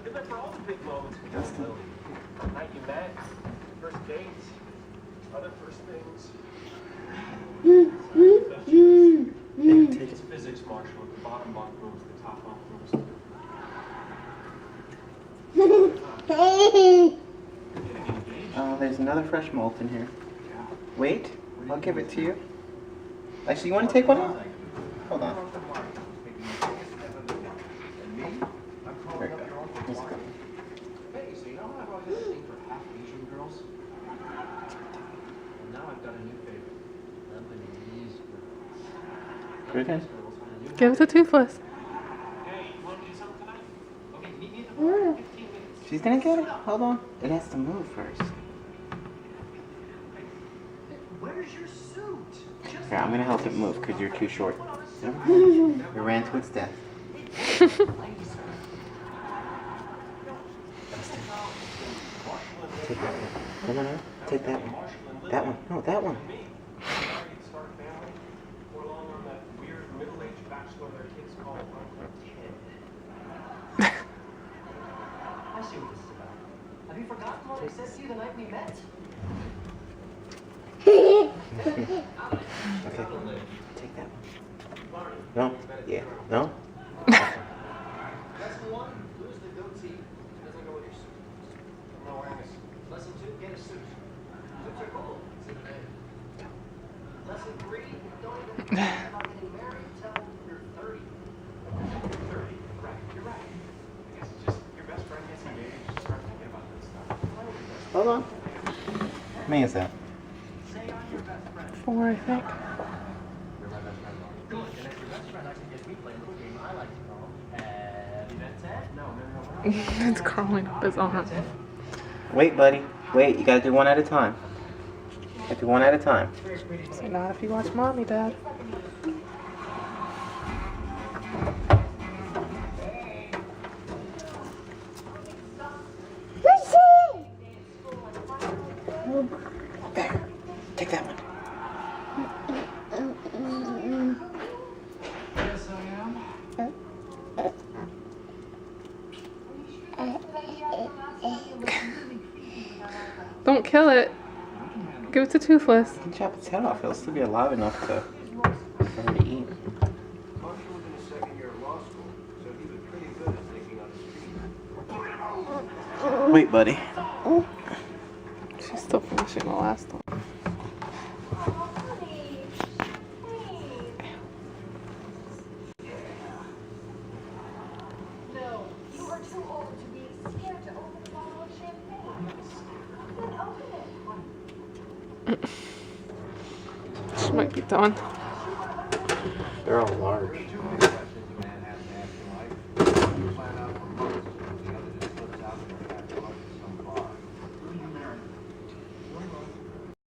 been there for all the big moments we got Lily. The night you met, first dates, other first things. Take his physics, Marshall. At the bottom bunk moves, the top bunk moves. There's another fresh malt in here. Wait, I'll give it to you. Actually, you want to take one out? Hold on. There you go. Here's a couple. Hey, so you know how I've always had a thing for half Asian girls? And now I've got a new favorite. Lebanese girls. Good again. Give it to Toothless. Hey, you want to do something tonight? Okay, meet me at the bar in 15 minutes. She's gonna get it. Hold on. It has to move first. Where's your suit? Here, I'm gonna help it move because you're too short. You ran to its death. Take that one. No, no, no. Take that one. That one. No, that one. I see what this is about. Have you forgotten what I said to you the night we met? Okay. Take that one. No? Yeah. No? Lesson 1, lose the goatee. Doesn't go with your suit. I'm not wearing a suit. Lesson 2, get a suit. Suits are cool. It's in the name. Lesson 3, don't even think about getting married until you're 30. 30? Right, you're right. I guess it's just your best friend gets engaged, just start thinking about this stuff. Hold on. How many is that? Say I'm your best friend. 4, I think. You're my best friend. Good. And if your best friend, I suggest we play a little game I like to call Heavy Met 10. No. It's crawling up his arm. Wait, buddy. Wait, you gotta do one at a time. You gotta do one at a time. So not if you watch Mommy, Dad. There. Take that one. Yes, I am. Don't kill it. Give it to Toothless. You can chop its head off. It'll still be alive enough for her to eat. Marshall was in his second year of law school, so he was pretty good at thinking on his feet. Wait, buddy. She's still finishing the last one. No, you are too old to be scared to open a bottle of champagne. Then open it. She might be done. They're all large.